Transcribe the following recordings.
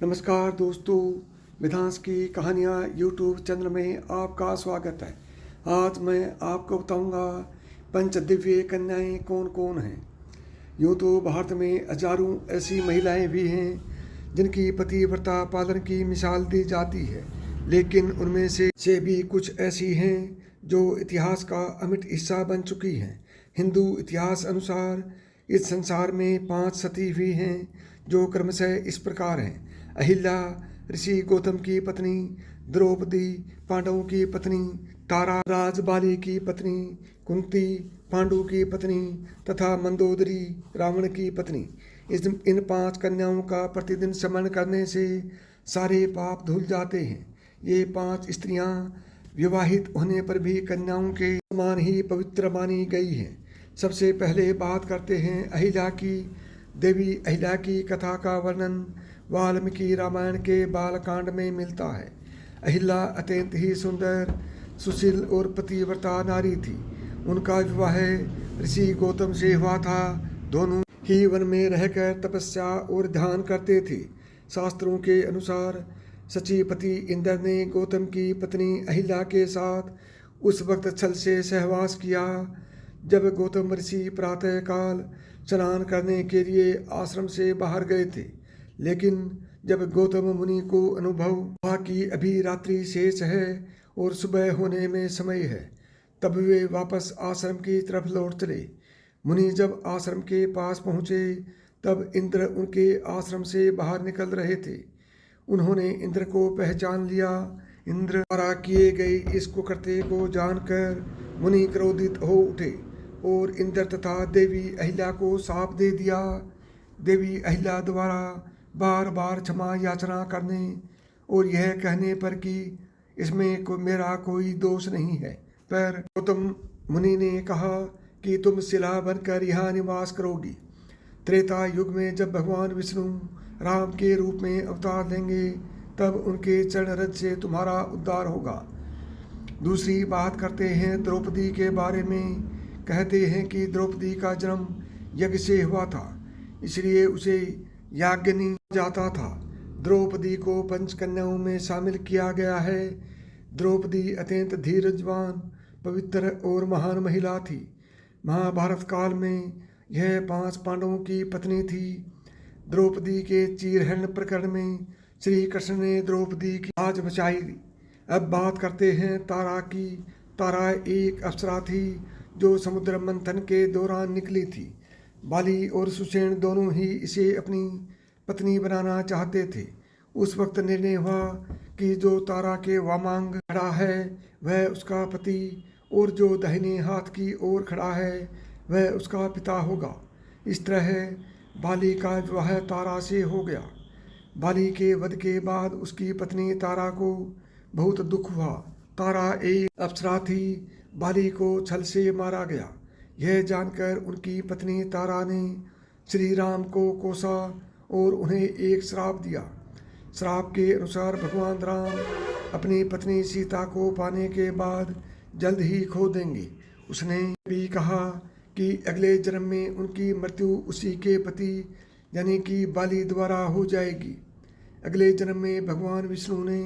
नमस्कार दोस्तों, मिधांस की कहानियाँ यूट्यूब चैनल में आपका स्वागत है। आज मैं आपको बताऊंगा पंचदिव्य कन्याएं कौन कौन हैं। यूँ तो भारत में हजारों ऐसी महिलाएं भी हैं जिनकी पतिव्रता पालन की मिसाल दी जाती है, लेकिन उनमें से भी कुछ ऐसी हैं जो इतिहास का अमिट हिस्सा बन चुकी हैं। हिंदू इतिहास अनुसार इस संसार में 5 सती भी हैं, जो क्रमशः इस प्रकार हैं: अहिल्या ऋषि गौतम की पत्नी, द्रौपदी पांडवों की पत्नी, तारा राजबाली की पत्नी, कुंती पांडु की पत्नी तथा मंदोदरी रावण की पत्नी। इन 5 कन्याओं का प्रतिदिन स्मरण करने से सारे पाप धुल जाते हैं। ये 5 स्त्रियां विवाहित होने पर भी कन्याओं के समान ही पवित्र मानी गई हैं। सबसे पहले बात करते हैं अहिल्या की। देवी अहिल्या की कथा का वर्णन वाल्मीकि रामायण के बालकांड में मिलता है। अहिल्या अत्यंत ही सुंदर, सुशील और पतिव्रता नारी थी। उनका विवाह ऋषि गौतम से हुआ था। दोनों ही वन में रहकर तपस्या और ध्यान करते थे। शास्त्रों के अनुसार सचीपति इंद्र ने गौतम की पत्नी अहिल्या के साथ उस वक्त छल से सहवास किया जब गौतम ऋषि प्रातःकाल स्नान करने के लिए आश्रम से बाहर गए थे। लेकिन जब गौतम मुनि को अनुभव हुआ कि अभी रात्रि शेष है और सुबह होने में समय है, तब वे वापस आश्रम की तरफ लौट चले। मुनि जब आश्रम के पास पहुँचे तब इंद्र उनके आश्रम से बाहर निकल रहे थे। उन्होंने इंद्र को पहचान लिया। इंद्र द्वारा किए गए इस कुकृत्य को जानकर मुनि क्रोधित हो उठे और इंद्र तथा देवी अहिल्या को शाप दे दिया। देवी अहिल्या द्वारा बार बार क्षमा याचना करने और यह कहने पर कि इसमें मेरा कोई दोष नहीं है, पर गौतम मुनि ने कहा कि तुम शिला बनकर यहाँ निवास करोगी। त्रेता युग में जब भगवान विष्णु राम के रूप में अवतार लेंगे, तब उनके चरण रज से तुम्हारा उद्धार होगा। दूसरी बात करते हैं द्रौपदी के बारे में। कहते हैं कि द्रौपदी का जन्म यज्ञ से हुआ था, इसलिए उसे याज्ञनी जाता था। द्रौपदी को पंचकन्याओं में शामिल किया गया है। द्रौपदी अत्यंत धीरजवान, पवित्र और महान महिला थी। महाभारत काल में यह 5 पांडवों की पत्नी थी। द्रौपदी के चीरहरण प्रकरण में श्री कृष्ण ने द्रौपदी की लाज बचाई। अब बात करते हैं तारा की। तारा एक अप्सरा थी जो समुद्र मंथन के दौरान निकली थी। बाली और सुषेण दोनों ही इसे अपनी पत्नी बनाना चाहते थे। उस वक्त निर्णय हुआ कि जो तारा के वामांग खड़ा है वह उसका पति, और जो दाहिने हाथ की ओर खड़ा है वह उसका पिता होगा। इस तरह बाली का विवाह तारा से हो गया। बाली के वध के बाद उसकी पत्नी तारा को बहुत दुख हुआ। तारा एक अप्सरा थी। बाली को छल से मारा गया। यह जानकर उनकी पत्नी तारा ने श्री राम को कोसा और उन्हें एक श्राप दिया। श्राप के अनुसार भगवान राम अपनी पत्नी सीता को पाने के बाद जल्द ही खो देंगे। उसने भी कहा कि अगले जन्म में उनकी मृत्यु उसी के पति यानी कि बाली द्वारा हो जाएगी। अगले जन्म में भगवान विष्णु ने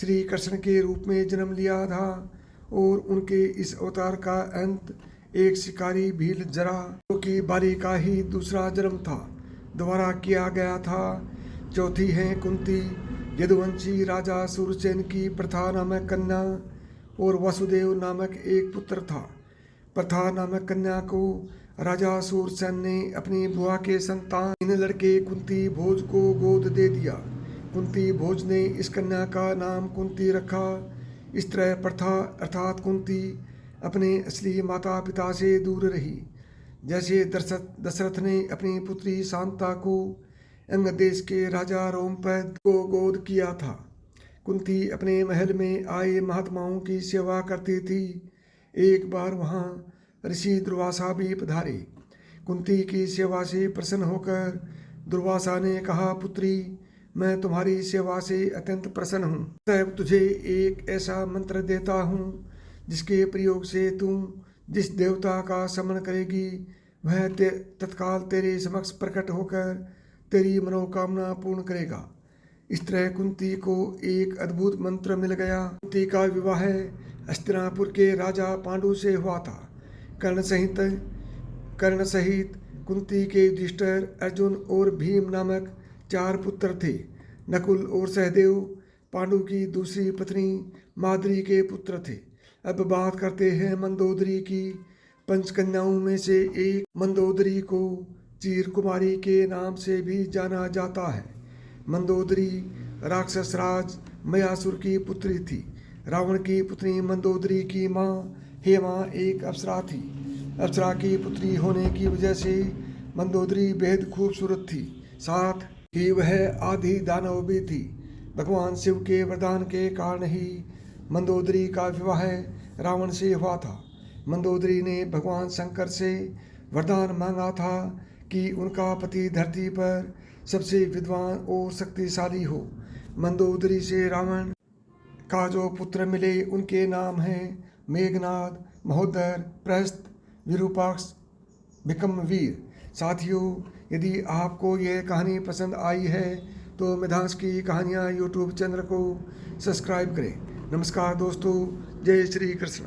श्री कृष्ण के रूप में जन्म लिया था और उनके इस अवतार का अंत एक शिकारी भील जरा, जो कि बाली का ही दूसरा जन्म था, द्वारा किया गया था। चौथी है कुंती, यदुवंशी राजा सूरसेन की प्रथा नामक कन्या, और वसुदेव नामक एक पुत्र था। प्रथा नामक कन्या को राजा सूरसेन ने अपनी बुआ के संतान इन लड़के कुंती भोज को गोद दे दिया। कुंती भोज ने इस कन्या का नाम कुंती रखा। इस तरह प्रथा अर्थात कुंती अपने असली माता पिता से दूर रही। जैसे दशरथ ने अपनी पुत्री शांता को अंग देश के राजा रोमपद को गोद किया था। कुंती अपने महल में आए महात्माओं की सेवा करती थी। एक बार वहाँ ऋषि दुर्वासा भी पधारे। कुंती की सेवा से प्रसन्न होकर दुर्वासा ने कहा, पुत्री, मैं तुम्हारी सेवा से अत्यंत प्रसन्न हूँ। तब तुझे एक ऐसा मंत्र देता हूँ जिसके प्रयोग से तुम जिस देवता का स्मरण करेगी वह तत्काल तेरे समक्ष प्रकट होकर तेरी मनोकामना पूर्ण करेगा। इस तरह कुंती को एक अद्भुत मंत्र मिल गया। कुंती का विवाह हस्तिनापुर के राजा पांडु से हुआ था। कर्ण सहित कुंती के युधिष्ठिर, अर्जुन और भीम नामक 4 पुत्र थे। नकुल और सहदेव पांडु की दूसरी पत्नी माद्री के पुत्र थे। अब बात करते हैं मंदोदरी की। 5 कन्याओं में से एक मंदोदरी को चीर कुमारी के नाम से भी जाना जाता है। मंदोदरी राक्षस राज मयासुर की पुत्री थी। रावण की पुत्री मंदोदरी की माँ हेमा एक अप्सरा थी। अप्सरा की पुत्री होने की वजह से मंदोदरी बेहद खूबसूरत थी, साथ ही वह आधी दानव भी थी। भगवान शिव के वरदान के कारण ही मंदोदरी का विवाह रावण से हुआ था। मंदोदरी ने भगवान शंकर से वरदान मांगा था कि उनका पति धरती पर सबसे विद्वान और शक्तिशाली हो। मंदोदरी से रावण का जो पुत्र मिले उनके नाम हैं मेघनाद, महोदर, प्रस्थ, विरूपाक्ष, विक्रमवीर। साथियों, यदि आपको यह कहानी पसंद आई है तो मिधांस की कहानियाँ यूट्यूब चैनल को सब्सक्राइब करें। नमस्कार दोस्तों, जय श्री कृष्ण।